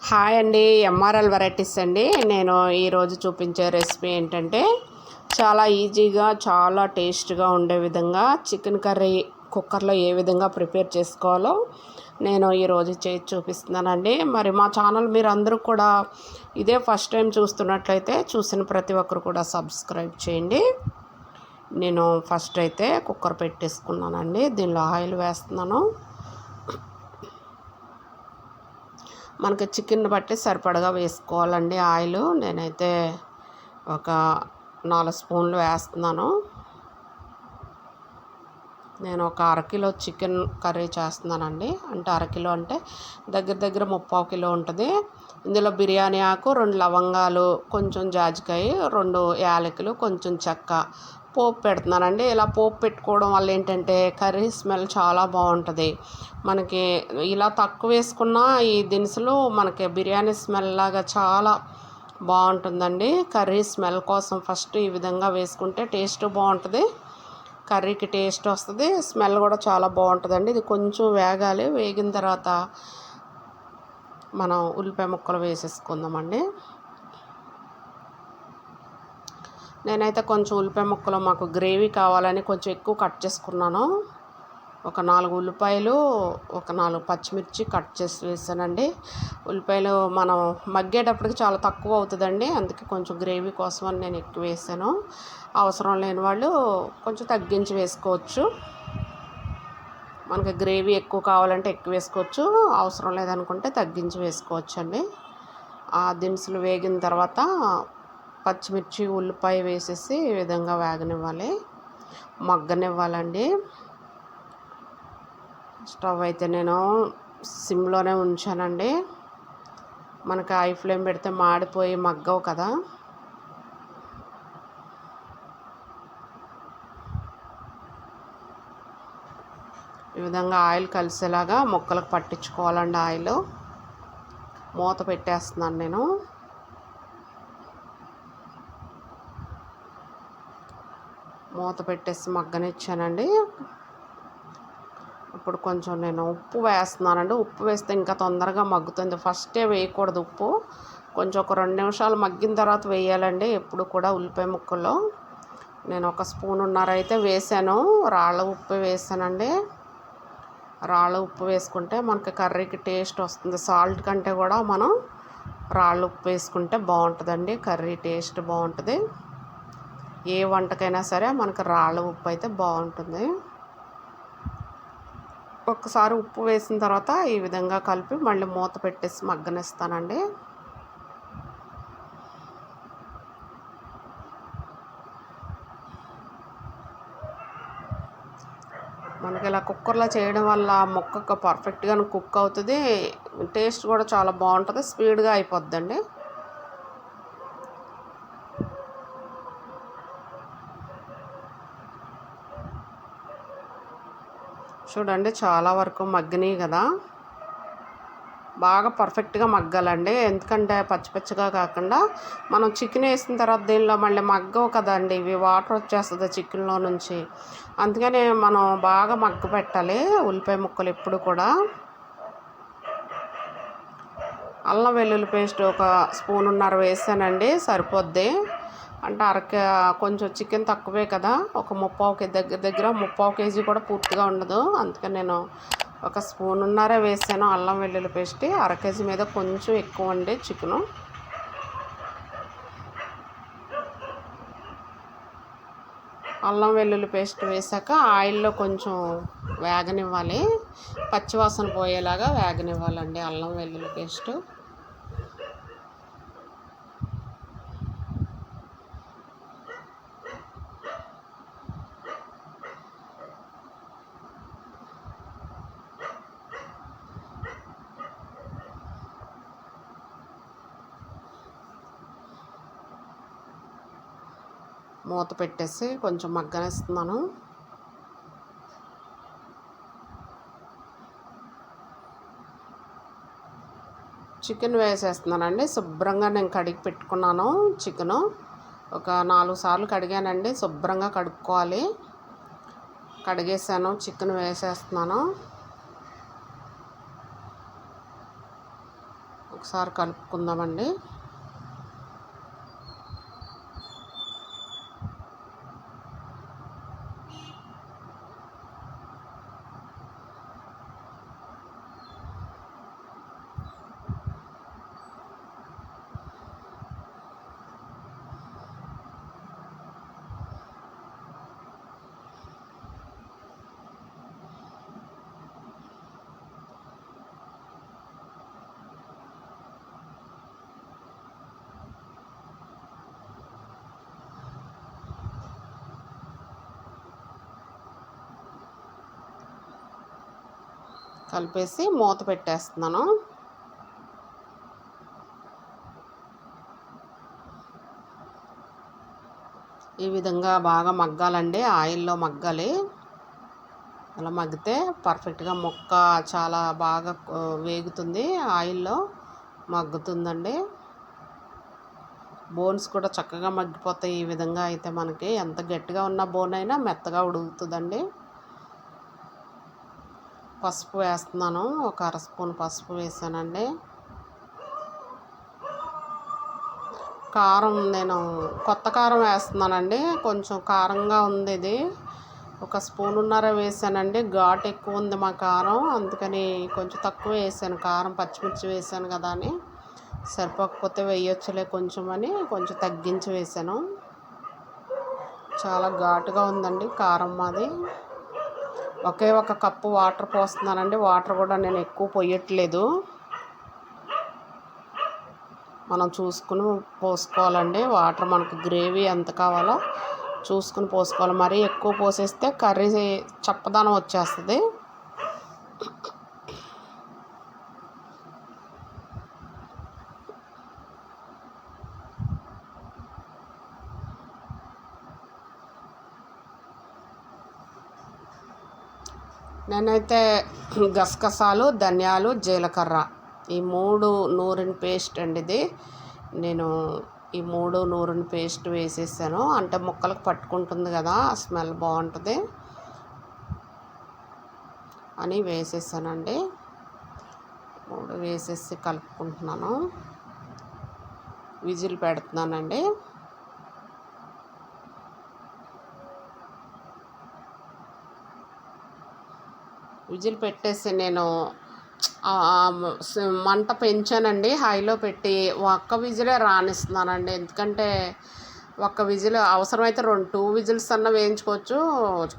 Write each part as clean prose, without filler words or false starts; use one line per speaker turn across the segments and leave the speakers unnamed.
Hi అండి, MRL varieties అండి. నేను ఈరోజు చూపించే రెసిపీ ఏంటంటే చాలా ఈజీగా చాలా టేస్ట్గా ఉండే విధంగా చికెన్ కర్రీ కుక్కర్లో ఏ విధంగా ప్రిపేర్ చేసుకోవాలో నేను ఈరోజు చేసి చూపిస్తున్నానండి. మరి మా ఛానల్ మీరు అందరూ కూడా ఇదే ఫస్ట్ టైం చూస్తున్నట్లయితే చూసిన ప్రతి ఒక్కరు కూడా సబ్స్క్రైబ్ చేయండి. నేను ఫస్ట్ అయితే కుక్కర్ పెట్టేసుకున్నానండి. దీనిలో ఆయిల్ వేస్తున్నాను. మనకి చికెన్ బట్టి సరిపడగా వేసుకోవాలండి ఆయిల్. నేనైతే ఒక 4 స్పూన్లు వేస్తున్నాను. నేను ఒక అరకిలో చికెన్ కర్రీ చేస్తున్నానండి. అంటే అరకిలో అంటే దగ్గర 3/4 కిలో ఉంటుంది. ఇందులో బిర్యానీ ఆకు, 2 లవంగాలు, కొంచెం జాజికాయ, 2 యాలకులు, కొంచెం చెక్క పోపు పెడుతున్నానండి. ఇలా పోపు పెట్టుకోవడం వల్ల ఏంటంటే కర్రీ స్మెల్ చాలా బాగుంటుంది. మనకి ఇలా తక్కువ వేసుకున్న ఈ దినుసులు మనకి బిర్యానీ స్మెల్ లాగా చాలా బాగుంటుందండి. కర్రీ స్మెల్ కోసం ఫస్ట్ ఈ విధంగా వేసుకుంటే టేస్ట్ బాగుంటుంది, కర్రీకి టేస్ట్ వస్తుంది, స్మెల్ కూడా చాలా బాగుంటుందండి. ఇది కొంచెం వేగాలి. వేగిన తర్వాత మనం ఉల్లిపాయ ముక్కలు వేసేసుకుందామండి. నేనైతే కొంచెం ఉల్లిపాయ ముక్కలు మాకు గ్రేవీ కావాలని కొంచెం ఎక్కువ కట్ చేసుకున్నాను. ఒక 4 ఉల్లిపాయలు, ఒక 4 పచ్చిమిర్చి కట్ చేసి వేసానండి. ఉల్లిపాయలు మనం మగ్గేటప్పటికి చాలా తక్కువ అవుతుందండి. అందుకే కొంచెం గ్రేవీ కోసం అని నేను ఎక్కువ వేసాను. అవసరం లేని వాళ్ళు కొంచెం తగ్గించి వేసుకోవచ్చు. మనకి గ్రేవీ ఎక్కువ కావాలంటే ఎక్కువ వేసుకోవచ్చు, అవసరం లేదనుకుంటే తగ్గించి వేసుకోవచ్చు అండి. ఆ దినుసులు వేగిన తర్వాత పచ్చిమిర్చి, ఉల్లిపాయ వేసేసి ఈ విధంగా వేగనివ్వాలి, మగ్గనివ్వాలండి. స్టవ్ అయితే నేను సిమ్లోనే ఉంచానండి. మనకి హై ఫ్లేమ్ పెడితే మాడిపోయి మగ్గవు కదా. ఈ విధంగా ఆయిల్ కలిసేలాగా ముక్కలకు పట్టించుకోవాలండి. ఆయిల్ మూత పెట్టేస్తున్నాను నేను. మూత పెట్టేసి మగ్గనిచ్చానండి. ఇప్పుడు కొంచెం నేను ఉప్పు వేస్తున్నానండి. ఉప్పు వేస్తే ఇంకా తొందరగా మగ్గుతుంది. ఫస్టే వేయకూడదు ఉప్పు. కొంచెం ఒక 2 నిమిషాలు మగ్గిన తర్వాత వేయాలండి ఎప్పుడు కూడా ఉల్లిపాయ ముక్కల్లో. నేను 1 స్పూనున్నర అయితే వేసాను. రాళ్ళ ఉప్పు వేసానండి. రాళ్ళ ఉప్పు వేసుకుంటే మనకి కర్రీకి టేస్ట్ వస్తుంది. సాల్ట్ కంటే కూడా మనం రాళ్ళ ఉప్పు వేసుకుంటే బాగుంటుందండి. కర్రీ టేస్ట్ బాగుంటుంది. ఏ వంటకైనా సరే మనకు రాళ్ళ ఉప్పు అయితే బాగుంటుంది. ఒక్కసారి ఉప్పు వేసిన తర్వాత ఈ విధంగా కలిపి మళ్ళీ మూత పెట్టేసి మగ్గనిస్తానండి. మనకి ఇలా కుక్కర్లో చేయడం వల్ల ముక్క పర్ఫెక్ట్గా కుక్ అవుతుంది. టేస్ట్ కూడా చాలా బాగుంటుంది, స్పీడ్గా అయిపోద్దండి. చూడండి చాలా వరకు మగ్గినాయి కదా. బాగా పర్ఫెక్ట్గా మగ్గాలండి. ఎందుకంటే పచ్చిగా కాకుండా మనం చికెన్ వేసిన తర్వాత దీనిలో మళ్ళీ మగ్గవు కదండి, ఇవి వాటర్ వచ్చేస్తుంది చికెన్లో నుంచి. అందుకని మనం బాగా మగ్గ పెట్టాలి ఉల్లిపాయ ముక్కలు ఎప్పుడు కూడా. అల్లం వెల్లుల్లి పేస్ట్ ఒక 1.5 స్పూన్ వేసానండి, సరిపోద్ది. అంటే కొంచెం చికెన్ తక్కువే కదా, ఒక 3/4 కేజీ కూడా పూర్తిగా ఉండదు. అందుకని నేను 1.5 స్పూన్ వేసాను అల్లం వెల్లుల్లి పేస్ట్. 1/2 కేజీ మీద కొంచెం ఎక్కువ అండి చికెను. అల్లం వెల్లుల్లి పేస్ట్ వేసాక ఆయిల్లో కొంచెం వేగనివ్వాలి, పచ్చివాసన పోయేలాగా వేగనివ్వాలండి అల్లం వెల్లుల్లి పేస్టు. మూత పెట్టేసి కొంచెం మగ్గనిస్తున్నాను. చికెన్ వేసేస్తున్నానండి. శుభ్రంగా నేను కడిగి పెట్టుకున్నాను చికెను. ఒక 4 సార్లు కడిగానండి. శుభ్రంగా కడుక్కోవాలి. కడిగేసాను, చికెన్ వేసేస్తున్నాను. ఒకసారి కలుపుకుందామండి. కలిపేసి మూత పెట్టేస్తున్నాను. ఈ విధంగా బాగా మగ్గాలండి, ఆయిల్లో మగ్గాలి. అలా మగ్గితే పర్ఫెక్ట్గా ముక్క చాలా బాగా వేగుతుంది, ఆయిల్లో మగ్గుతుందండి. బోన్స్ కూడా చక్కగా మగ్గిపోతాయి. ఈ విధంగా అయితే మనకి ఎంత గట్టిగా ఉన్న బోన్ అయినా మెత్తగా ఉడుకుతుందండి. పసుపు వేస్తున్నాను, ఒక అర స్పూన్ పసుపు వేసానండి. కారం నేను కొత్త కారం వేస్తున్నానండి, కొంచెం కారంగా ఉంది ఇది. ఒక స్పూనున్నర వేసానండి, ఘాటు ఎక్కువ ఉంది మా కారం, అందుకని కొంచెం తక్కువ వేసాను కారం. పచ్చిమిర్చి వేసాను కదా అని, సరిపోకపోతే వేయొచ్చులే కొంచెం అని కొంచెం తగ్గించి వేసాను. చాలా ఘాటుగా ఉందండి కారం మాది. ఒకే ఒక కప్పు వాటర్ పోస్తున్నానండి. వాటర్ కూడా నేను ఎక్కువ పొయ్యట్లేదు, మనం చూసుకుని పోసుకోవాలండి. వాటర్ మనకు గ్రేవీ ఎంత కావాలో చూసుకుని పోసుకోవాలి. మరీ ఎక్కువ పోసేస్తే కర్రీ చప్పదనం వచ్చేస్తుంది. నేనైతే గసగసాలు, ధనియాలు, జీలకర్ర ఈ 3 నూరిన పేస్ట్ అండి ఇది. నేను ఈ 3 నూరిన పేస్ట్ వేసేసాను, అంటే ముక్కలకు పట్టుకుంటుంది కదా, స్మెల్ బాగుంటుంది అని వేసేసానండి. 3 వేసేసి కలుపుకుంటున్నాను. విజిల్ పెడుతున్నానండి. విజిల్ పెట్టేసి నేను మంట పెంచానండి, హైలో పెట్టి ఒక్క విజిలే రానిస్తున్నానండి. ఎందుకంటే ఒక్క విజిల్ అవసరమైతే 2 విజిల్స్ అన్న వేయించుకోవచ్చు.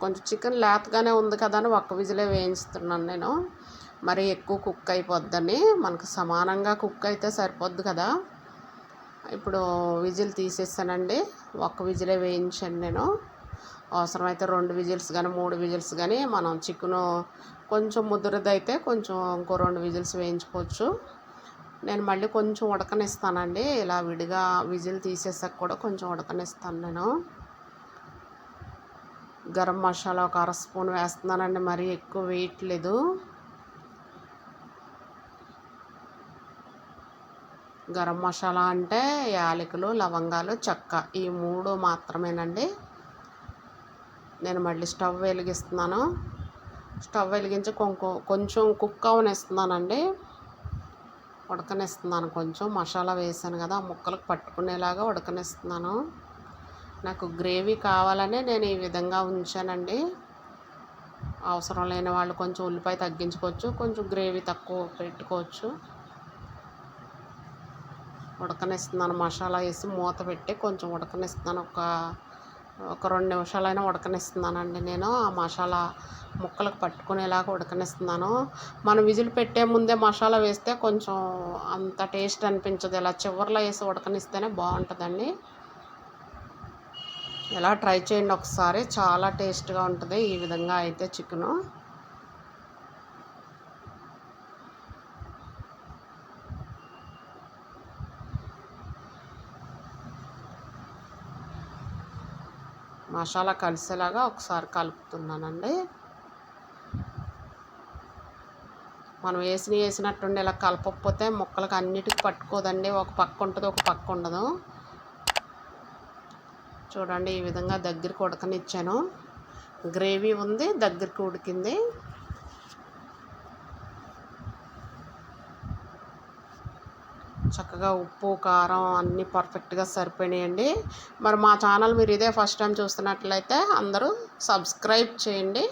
కొంచెం చికెన్ లేతగానే ఉంది కదా అని ఒక్క విజిలే వేయిస్తున్నాను నేను, మరి ఎక్కువ కుక్ అయిపోద్దని. మనకు సమానంగా కుక్ అయితే సరిపోద్ది కదా. ఇప్పుడు విజిల్ తీసేసానండి, ఒక్క విజిలే వేయించాను నేను. అవసరమైతే 2 విజిల్స్ కానీ 3 విజిల్స్ కానీ, మనం చికెను కొంచెం ముదురుదైతే కొంచెం ఇంకో 2 విజిల్స్ వేయించుకోవచ్చు. నేను మళ్ళీ కొంచెం ఉడకనిస్తానండి, ఇలా విడిగా విజిల్ తీసేసాక కూడా కొంచెం ఉడకనిస్తాను నేను. గరం మసాలా ఒక అర స్పూన్ వేస్తున్నానండి, మరీ ఎక్కువ వేయట్లేదు. గరం మసాలా అంటే యాలకులు, లవంగాలు, చెక్క, ఈ 3 మాత్రమేనండి. నేను మళ్ళీ స్టవ్ వెలిగిస్తున్నాను. స్టవ్ వెలిగించి కొంచెం కుక్ అవనిస్తున్నానండి, ఉడకనిస్తున్నాను. కొంచెం మసాలా వేసాను కదా, ముక్కలకు పట్టుకునేలాగా ఉడకనిస్తున్నాను. నాకు గ్రేవీ కావాలని నేను ఈ విధంగా ఉంచానండి. అవసరం లేని వాళ్ళు కొంచెం ఉల్లిపాయ తగ్గించుకోవచ్చు, కొంచెం గ్రేవీ తక్కువ పెట్టుకోవచ్చు. ఉడకనిస్తున్నాను, మసాలా వేసి మూత పెట్టి కొంచెం ఉడకనిస్తున్నాను. ఒక 2 నిమిషాలైనా ఉడకనిస్తున్నానండి నేను. ఆ మసాలా ముక్కలకు పట్టుకునేలాగా ఉడకనిస్తున్నాను. మనం విజిల్ పెట్టే ముందే మసాలా వేస్తే కొంచెం అంత టేస్ట్ అనిపించదు, ఇలా చివర్లో వేసి ఉడకనిస్తేనే బాగుంటుందండి. ఇలా ట్రై చేయండి ఒకసారి, చాలా టేస్ట్గా ఉంటుంది ఈ విధంగా అయితే చికెను. మసాలా కలిసేలాగా ఒకసారి కలుపుతున్నానండి. మనం వేసినట్టుండి ఇలా కలపకపోతే ముక్కలకు అన్నిటికి పట్టుకోదండి, ఒక పక్క ఉంటుంది ఒక పక్క ఉండదు. చూడండి, ఈ విధంగా దగ్గరికి ఉడకనిచ్చాను. గ్రేవీ ఉంది, దగ్గరికి ఉడికింది. చక్కగా ఉప్పు కారం అన్నీ పర్ఫెక్ట్గా సరిపోయినాయండి. మరి మా ఛానల్ మీరు ఇదే ఫస్ట్ టైం చూస్తున్నట్లయితే అందరూ సబ్స్క్రైబ్ చేయండి.